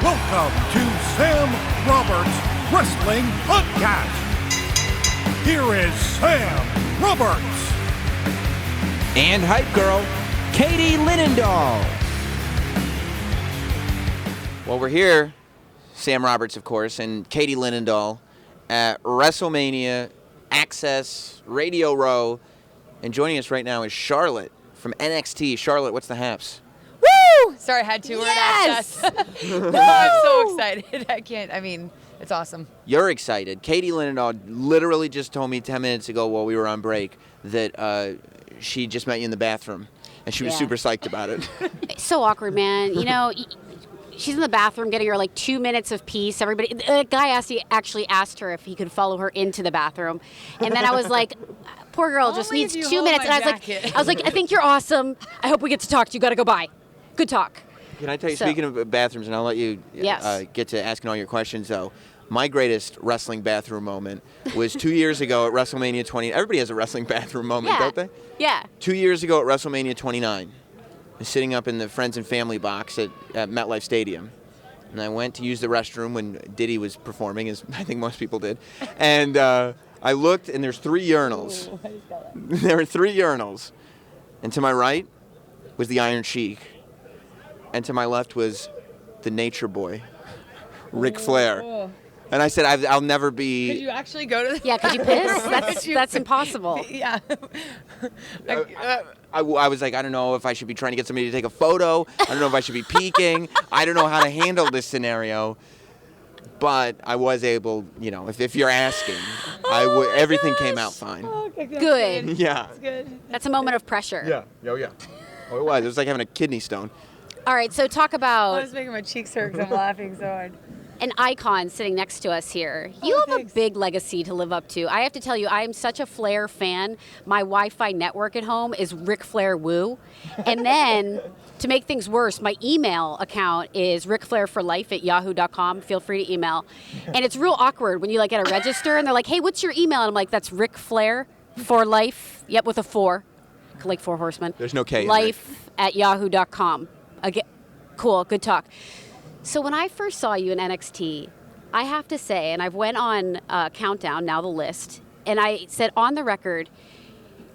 Welcome to Sam Roberts Wrestling Podcast. Here is Sam Roberts. And Hype Girl, Katie Linendoll. Well, we're here, Sam Roberts, of course, and Katie Linendoll at WrestleMania Access Radio Row. And joining us right now is Charlotte from NXT. Charlotte, what's the haps? Woo! Sorry, I had to. Yes! No, I'm so excited. It's awesome. You're excited. Katie Linendoll literally just told me 10 minutes ago while we were on break that she just met you in the bathroom, and she was super psyched about it. It's so awkward, man. You know, she's in the bathroom getting her like 2 minutes of peace. Everybody, the guy actually asked her if he could follow her into the bathroom, and then I was like, "Poor girl, just needs 2 minutes." And I was like, "I think you're awesome. I hope we get to talk to you. Got to go by. Good talk." Can I tell you? Speaking of bathrooms, and I'll let you get to asking all your questions though. My greatest wrestling bathroom moment was 2 years ago at WrestleMania 20. Everybody has a wrestling bathroom moment, don't they? Yeah. 2 years ago at WrestleMania 29, I was sitting up in the Friends and Family box at MetLife Stadium, and I went to use the restroom when Diddy was performing, as I think most people did, and I looked, and there's 3 urinals. There were 3 urinals, and to my right was the Iron Sheik, and to my left was the Nature Boy, Ric Flair. And I said, I'll never be... Could you actually go to the... Yeah, could you piss? That's impossible. Yeah. I was like, I don't know if I should be trying to get somebody to take a photo. I don't know if I should be peeking. I don't know how to handle this scenario. But I was able, if you're asking, everything came out fine. Oh, okay, good. Yeah. That's good. That's a moment of pressure. Yeah. Oh, yeah. Oh, it was. It was like having a kidney stone. All right, so talk I about was making my cheeks hurt because I'm laughing so hard. an icon sitting next to us here. You have thanks. a big legacy to live up to. I have to tell you, I am such a Flair fan. My Wi-Fi network at home is Ric Flair Woo. And then, to make things worse, my email account is ricflairforlife@yahoo.com. Feel free to email. And it's real awkward when you get a register and they're like, "Hey, what's your email?" And I'm like, "That's Ric Flair for life." Yep, with a 4. Like 4 horsemen. There's no K in there. Life@yahoo.com. Again, cool, good talk. So when I first saw you in NXT, I have to say, and I've went on Countdown, now the list, and I said on the record,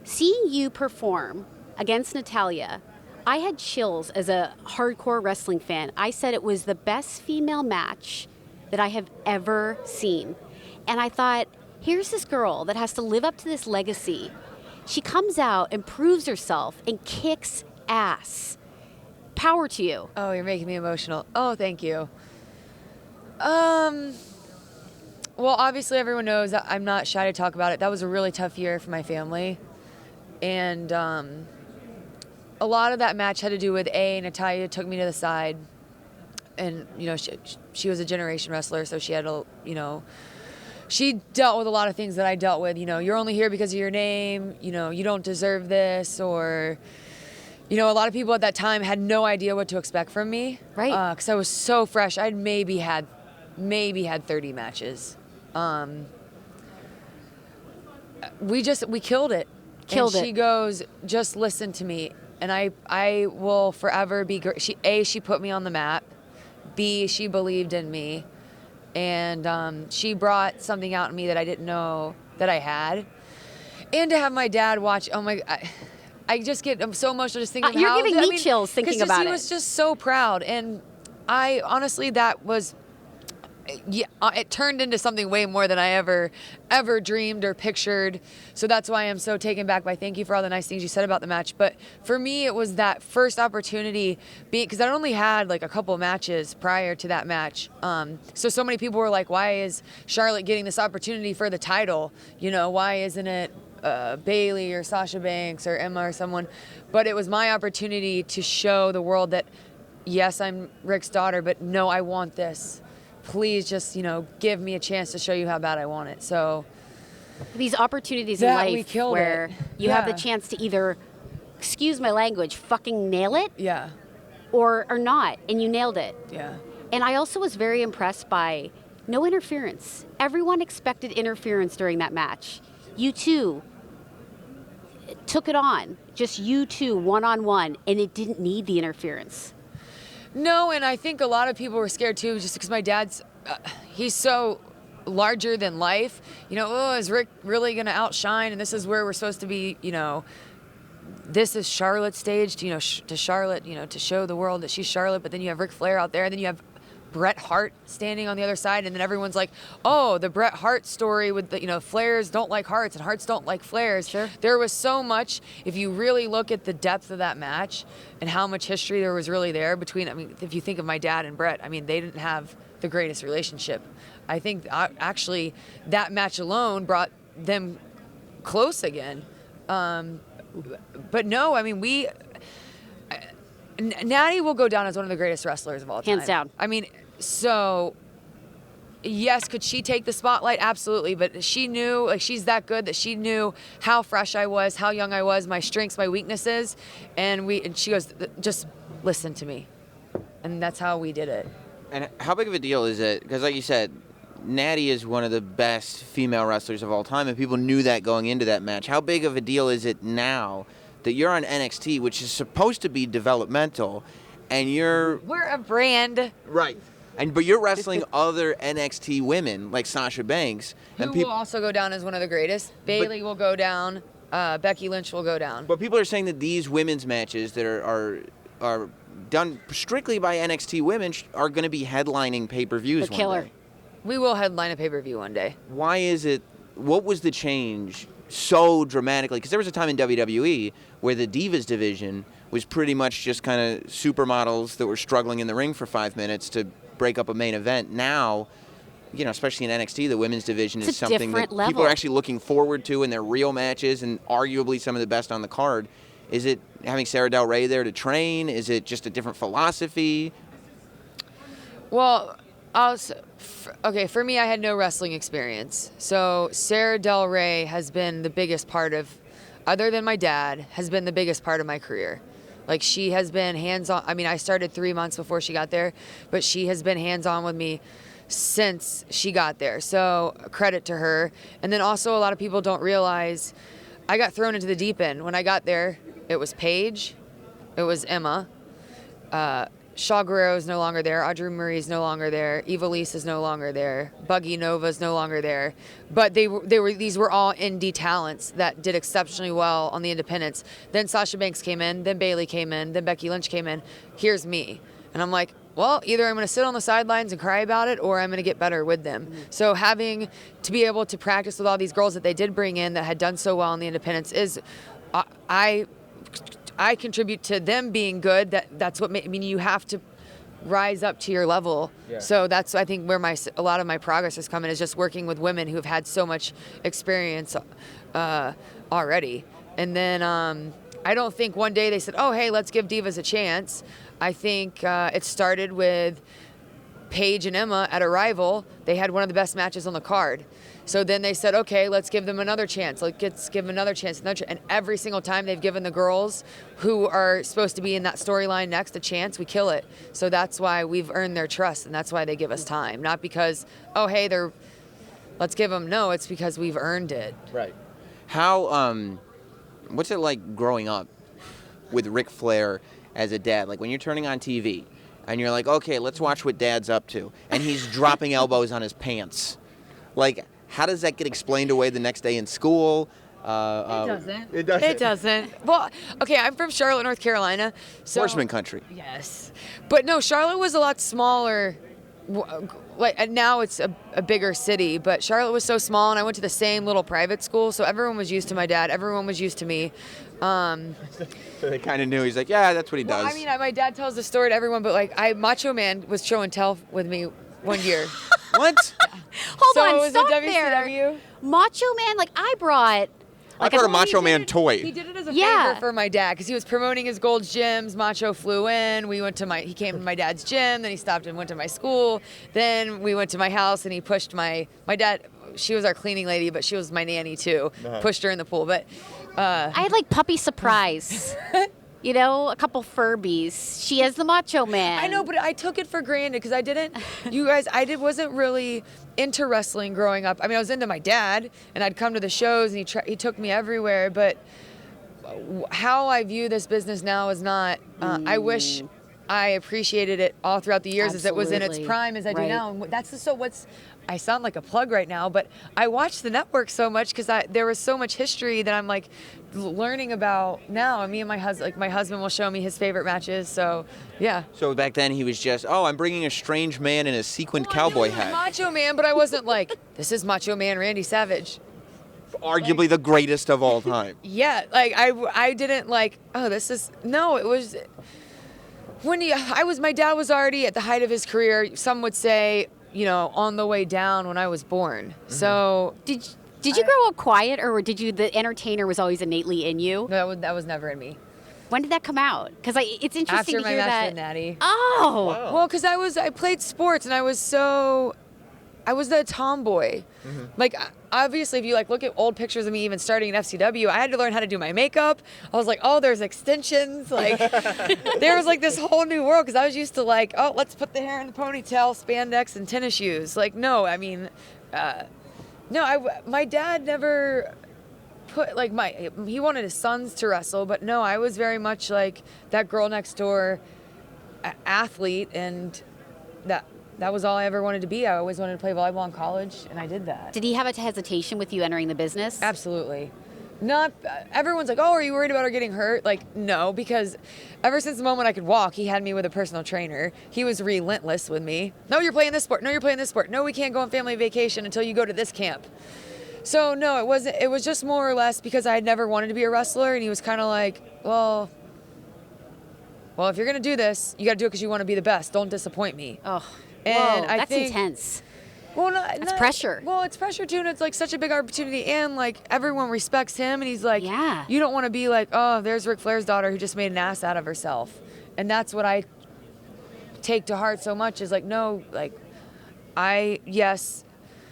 seeing you perform against Natalya, I had chills as a hardcore wrestling fan. I said it was the best female match that I have ever seen. And I thought, here's this girl that has to live up to this legacy. She comes out and proves herself and kicks ass. Power to you. Oh, you're making me emotional. Oh, thank you. Well, obviously everyone knows that I'm not shy to talk about it. That was a really tough year for my family. And a lot of that match had to do with Natalya took me to the side. And, she was a generation wrestler, so she had she dealt with a lot of things that I dealt with. You're only here because of your name. You don't deserve this, or... a lot of people at that time had no idea what to expect from me. Right. Because I was so fresh. I'd maybe had 30 matches. We killed it. She goes, just listen to me. And I will forever be, she put me on the map. B, she believed in me. And she brought something out in me that I didn't know that I had. And to have my dad watch, oh my God. I just get so emotional just thinking of you're how... giving me chills thinking about it. He was just so proud. And I, honestly, that was... Yeah, it turned into something way more than I ever dreamed or pictured. So that's why I'm so taken back by thank you for all the nice things you said about the match. But for me, it was that first opportunity, because I only had a couple of matches prior to that match. So many people were like, why is Charlotte getting this opportunity for the title? Why isn't it Bailey or Sasha Banks or Emma or someone? But it was my opportunity to show the world that, yes, I'm Ric's daughter, but no, I want this. Please just, give me a chance to show you how bad I want it. So these opportunities in life where you have the chance to either, excuse my language, fucking nail it. Yeah. Or not, and you nailed it. Yeah. And I also was very impressed by no interference. Everyone expected interference during that match. You two took it on, just you two, one-on-one, and it didn't need the interference. No, and I think a lot of people were scared too, just because my dad's, he's so larger than life. You know, oh, is Rick really going to outshine? And this is where we're supposed to be, you know, this is Charlotte's stage, you know, to Charlotte, you know, to show the world that she's Charlotte. But then you have Ric Flair out there, and then you have Bret Hart standing on the other side, and then everyone's like, oh, the Bret Hart story with the, you know, Flairs don't like Harts and Harts don't like Flairs. Sure. There was so much, if you really look at the depth of that match and how much history there was really there between, I mean, if you think of my dad and Bret, I mean, they didn't have the greatest relationship. I think actually that match alone brought them close again. But no, I mean, Natty will go down as one of the greatest wrestlers of all time. Hands down. I mean, so yes, could she take the spotlight? Absolutely. But she knew, like, she's that good that she knew how fresh I was, how young I was, my strengths, my weaknesses. And she goes, just listen to me. And that's how we did it. And how big of a deal is it? Because like you said, Natty is one of the best female wrestlers of all time, and people knew that going into that match. How big of a deal is it now that you're on NXT, which is supposed to be developmental, and We're a brand. Right. But you're wrestling other NXT women like Sasha Banks, Who will also go down as one of the greatest. Bailey will go down. Becky Lynch will go down. But people are saying that these women's matches that are done strictly by NXT women are going to be headlining pay-per-views one killer. day. We will headline a pay-per-view one day. Why is it? What was the change so dramatically? Because there was a time in WWE where the Divas division was pretty much just kind of supermodels that were struggling in the ring for 5 minutes to break up a main event. Now, you know, especially in NXT, the women's division is something that people are actually looking forward to, and they're real matches and arguably some of the best on the card. Is it having Sarah Del Rey there to train? Is it just a different philosophy? Well, okay, for me, I had no wrestling experience. So Sarah Del Rey has been the biggest part of, other than my dad, has been the biggest part of my career. Like, she has been hands-on. I mean, I started 3 months before she got there, but she has been hands-on with me since she got there. So credit to her. And then also a lot of people don't realize I got thrown into the deep end. When I got there, it was Paige, it was Emma, Shaw Guerrero is no longer there. Audrey Marie is no longer there. Ivelisse is no longer there. Buggy Nova is no longer there. But these were all indie talents that did exceptionally well on the independents. Then Sasha Banks came in. Then Bailey came in. Then Becky Lynch came in. Here's me. And I'm like, well, either I'm going to sit on the sidelines and cry about it, or I'm going to get better with them. Mm-hmm. So having to be able to practice with all these girls that they did bring in that had done so well on the independents is, I contribute to them being good. That's what I mean. You have to rise up to your level. Yeah. So that's, I think, where a lot of my progress has come in, is just working with women who have had so much experience already. And then I don't think one day they said, oh, hey, let's give divas a chance. I think it started with Paige and Emma at Arrival. They had one of the best matches on the card. So then they said, okay, let's give them another chance. Let's give them another chance. And every single time they've given the girls who are supposed to be in that storyline next a chance, we kill it. So that's why we've earned their trust, and that's why they give us time. Not because, oh, hey, let's give them. No, it's because we've earned it. Right. How, what's it like growing up with Ric Flair as a dad? Like when you're turning on TV and you're like, okay, let's watch what Dad's up to, and he's dropping elbows on his pants. Like, how does that get explained away the next day in school? It doesn't. It doesn't. It doesn't. Well, okay, I'm from Charlotte, North Carolina. So, Horseman country. Yes. But no, Charlotte was a lot smaller. Like now it's a bigger city, but Charlotte was so small, and I went to the same little private school, so everyone was used to my dad. Everyone was used to me. So they kind of knew. He's like, yeah, that's what he does. I mean, my dad tells the story to everyone, but like Macho Man was show and tell with me one year. What? Hold on, stop there. WCW. Macho Man, like I brought a Macho Man toy. He did it as a favor for my dad because he was promoting his Gold's gyms. Macho flew in. He came to my dad's gym. Then he stopped and went to my school. Then we went to my house, and he pushed my dad. She was our cleaning lady, but she was my nanny too. Uh-huh. Pushed her in the pool, but I had like puppy surprise. You know, a couple Furbies. She has the Macho Man. I know, but I took it for granted because I wasn't really into wrestling growing up. I mean, I was into my dad, and I'd come to the shows, and he took me everywhere. But how I view this business now is not. I wish I appreciated it all throughout the years as it was in its Absolutely. prime as I do Right. now. And I sound like a plug right now, but I watch the network so much because there was so much history that I'm like learning about now. And me and my husband will show me his favorite matches. So yeah. So back then he was just, oh, I'm bringing a strange man in a sequined cowboy hat. Macho Man, but I wasn't like, this is Macho Man Randy Savage. Arguably the greatest of all time. Yeah, like I didn't like, oh, this is, no, it was, my dad was already at the height of his career. Some would say, on the way down when I was born. Mm-hmm. So Did you grow up quiet, or the entertainer was always innately in you? that was never in me. When did that come out? Because it's interesting After to my hear match that. with Natty. Oh, Wow. Well, because I played sports and I was the tomboy. Mm-hmm. Like, obviously, if you look at old pictures of me even starting at FCW, I had to learn how to do my makeup. I was like, oh, there's extensions. Like, there was this whole new world because I was used to oh, let's put the hair in the ponytail, spandex, and tennis shoes. Like, no, I mean, my dad never put he wanted his sons to wrestle, but no, I was very much like that girl next door athlete, and that was all I ever wanted to be. I always wanted to play volleyball in college, and I did that. did he have a hesitation with you entering the business? Absolutely. Not everyone's like, oh, are you worried about her getting hurt? No, because ever since the moment I could walk, he had me with a personal trainer. He was relentless with me. No, you're playing this sport. No, you're playing this sport. No, we can't go on family vacation until you go to this camp. So no, it wasn't. It was just more or less because I had never wanted to be a wrestler, and he was kind of like, well, if you're gonna do this, you got to do it because you want to be the best. Don't disappoint me. Oh, And whoa, I that's think- intense. Well, That's pressure. Well, it's pressure too, and it's such a big opportunity, and everyone respects him, and he's like, Yeah. you don't want to be like, oh, there's Ric Flair's daughter who just made an ass out of herself, and that's what I take to heart so much is no, yes.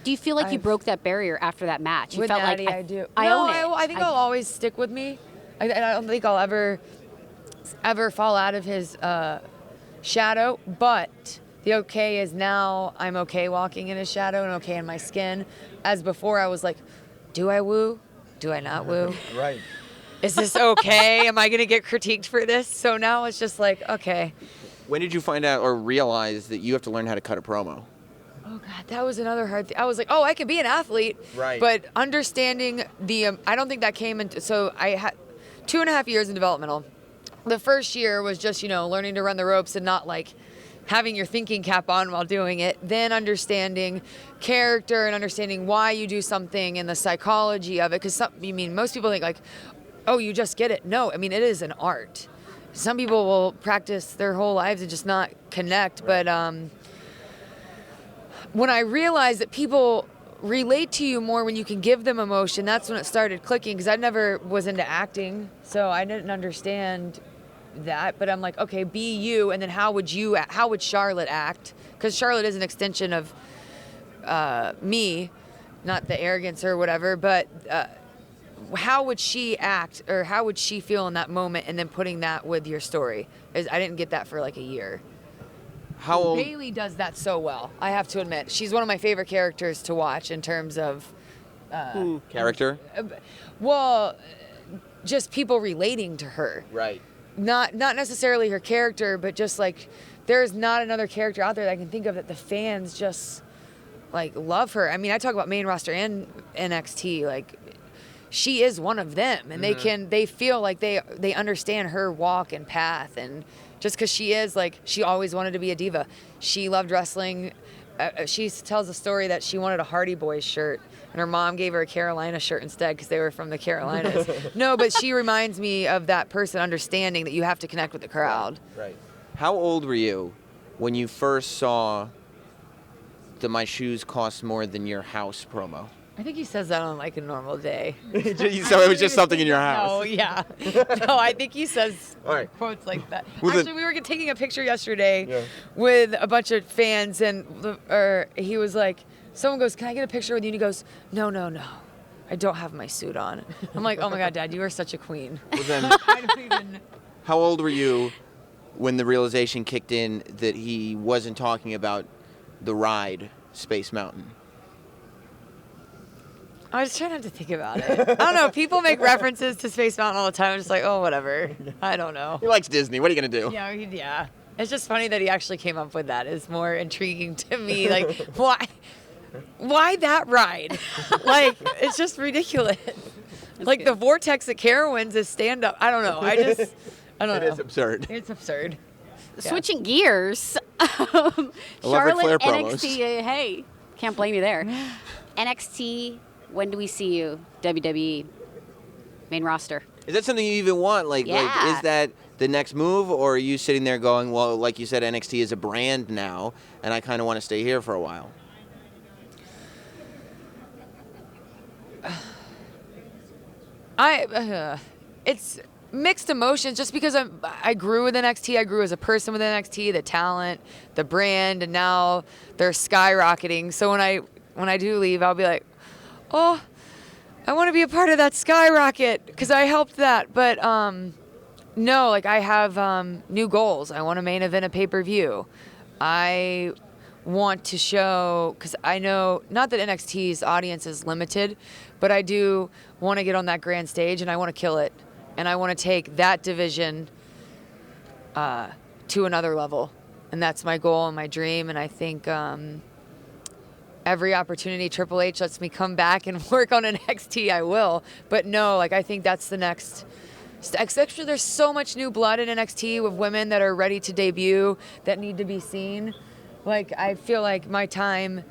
Do you feel like you I've- broke that barrier after that match? You With felt Natty, like I do. I No, own it. I think I'll always stick with me. I don't think I'll ever fall out of his shadow. But the okay is now I'm okay walking in his shadow and okay in my skin. As before, I was like, do I woo? Do I not woo? Right. Is this okay? Am I gonna get critiqued for this? So now it's just okay. When did you find out or realize that you have to learn how to cut a promo? Oh God, that was another hard thing. I was like, oh, I could be an athlete, Right. But understanding I don't think that came into. So I had 2.5 years in developmental. The first year was just learning to run the ropes and not having your thinking cap on while doing it. Then understanding character and understanding why you do something and the psychology of it. Because most people think oh, you just get it. No, I mean it is an art. Some people will practice their whole lives and just not connect, but. When I realized that people relate to you more when you can give them emotion, that's when it started clicking, because I never was into acting, so I didn't understand that. But I'm like, okay, be you, and then how would Charlotte act? Because Charlotte is an extension of me, not the arrogance or whatever, but how would she act, or how would she feel in that moment, and then putting that with your story. I didn't get that for a year. How old? Bailey does that so well, I have to admit. She's one of my favorite characters to watch in terms of, Character? well, just people relating to her. Right. Not necessarily her character, but just there's not another character out there that I can think of that the fans just love her. I mean, I talk about main roster and NXT, she is one of them, and they feel like they understand her walk and path, and just because she is she always wanted to be a diva. She loved wrestling. She tells a story that she wanted a Hardy Boys shirt, and her mom gave her a Carolina shirt instead because they were from the Carolinas. No, but she reminds me of that person understanding that you have to connect with the crowd. Right. How old were you when you first saw the "My shoes cost more than your house" promo? I think he says that on a normal day. So it was just something in your house. No, yeah. No, I think he says All right. quotes like that. Well, Actually, we were taking a picture yesterday with a bunch of fans, and he was like, someone goes, "Can I get a picture with you?" And he goes, No. I don't have my suit on. I'm like, oh my God, Dad, you are such a queen. Well, then, I don't even... how old were you when the realization kicked in that he wasn't talking about the ride, Space Mountain? I was trying not to think about it. I don't know. People make references to Space Mountain all the time. I'm just like, oh, whatever. I don't know. He likes Disney. What are you going to do? Yeah. It's just funny that he actually came up with that. It's more intriguing to me. Like, why that ride? Like, it's just ridiculous. Like good. the vortex at Carowinds is stand up. I don't know. I don't know. It is absurd. It's absurd. Switching gears. Ric Charlotte, Flair promos. NXT. Hey, can't blame you there. NXT. When do we see you? WWE. Main roster. Is that something you even want? Like, Yeah. is that the next move, or are you sitting there going, well, like you said, NXT is a brand now, and I kind of want to stay here for a while? It's mixed emotions just because I grew with NXT. I grew as a person with NXT, the talent, the brand, and now they're skyrocketing. So when I do leave, I'll be like, oh, I want to be a part of that skyrocket because I helped that. But no, like I have new goals. I want to main event a pay-per-view. I want to show, because I know, not that NXT's audience is limited, but I do want to get on that grand stage and I want to kill it. And I want to take that division to another level. And that's my goal and my dream. And I think every opportunity Triple H lets me come back and work on NXT, I will. But no, like I think that's the next. Actually, there's so much new blood in NXT with women that are ready to debut that need to be seen. Like I feel like my time,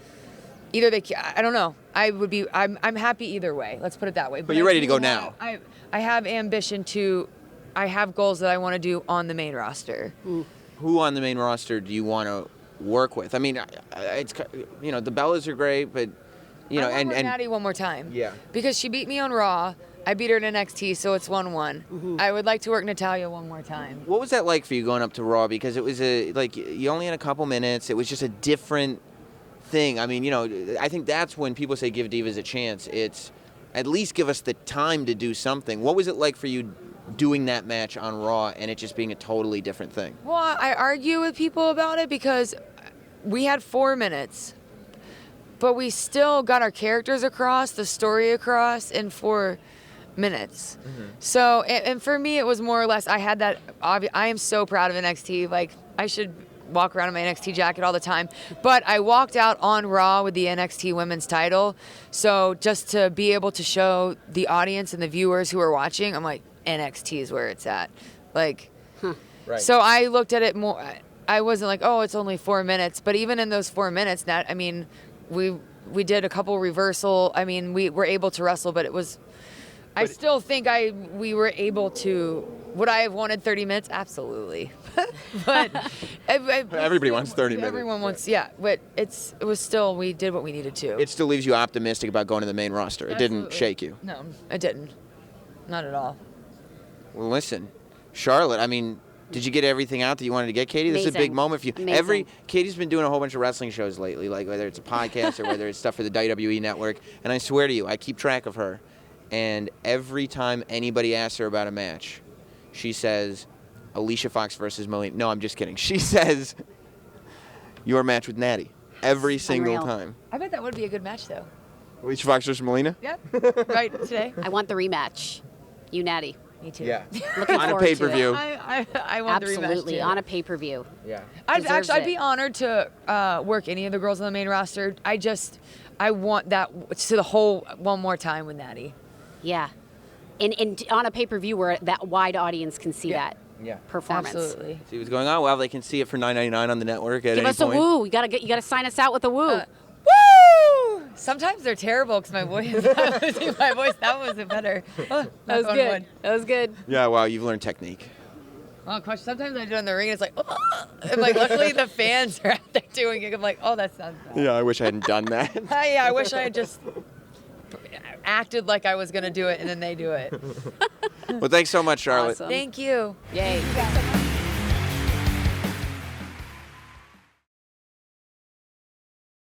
either I don't know. I'm happy either way. Let's put it that way. But you're ready to go now. I have ambition I have goals that I want to do on the main roster. Who on the main roster do you want to work with? I mean, it's, the Bellas are great, but I want to work Natty one more time. Yeah. Because she beat me on Raw. I beat her in NXT, so it's 1-1. I would like to work Natalya one more time. What was that like for you going up to Raw? Because it was you only had a couple minutes. It was just a different thing. I mean, I think that's when people say give divas a chance. It's at least give us the time to do something. What was it like for you doing that match on Raw and it just being a totally different thing? Well, I argue with people about it because we had 4 minutes, but we still got our characters across, the story across in 4 minutes. So, and for me, it was more or less, I had that, I am so proud of NXT. Like, I should walk around in my NXT jacket all the time. But I walked out on Raw with the NXT women's title. So just to be able to show the audience and the viewers who are watching, I'm like, NXT is where it's at. Like, Right. So I looked at it more, I wasn't like, oh, it's only 4 minutes. But even in those 4 minutes, we did a couple reversal. I mean, we were able to wrestle, but it was, I still think we were able to. Would I have wanted 30 minutes? Absolutely. But Everybody wants 30 minutes. Everyone wants, yeah. But it was still, we did what we needed to. It still leaves you optimistic about going to the main roster. It didn't Absolutely. shake you. No, it didn't. Not at all. Well, listen, Charlotte, I mean, did you get everything out that you wanted to get, Katie? This is a big Amazing. moment for you. Amazing. Katie's been doing a whole bunch of wrestling shows lately, like whether it's a podcast or whether it's stuff for the WWE Network. And I swear to you, I keep track of her. And every time anybody asks her about a match, she says, Alicia Fox versus Melina. No, I'm just kidding. She says, your match with Natty. Every single Unreal. time. I bet that would be a good match, though. Alicia Fox versus Melina? Yep. Right, today. I want the rematch. You natty. Me too. Yeah. Looking On a forward to it. pay-per-view. I want the rematch, Absolutely. too. On a pay-per-view. Yeah. Deserves I'd it. be honored to work any of the girls on the main roster. I want that to the whole one more time with Natty. Yeah. And on a pay-per-view where that wide audience can see that Yeah. performance. Absolutely. See what's going on? Well, they can see it for $9.99 on the network at Give any us a point. woo. You gotta sign us out with a woo. Woo! Sometimes they're terrible because my voice. My voice. That wasn't better. Oh, That was good. That was good. Yeah, wow, you've learned technique. Oh, gosh, sometimes I do it in the ring. And it's like, oh. And like, luckily the fans are out there doing it. I'm like, oh, that sounds bad. Yeah, I wish I hadn't done that. Yeah, I wish I had just acted like I was gonna do it, and then they do it. Well, thanks so much, Charlotte. Awesome. Thank you. Yay.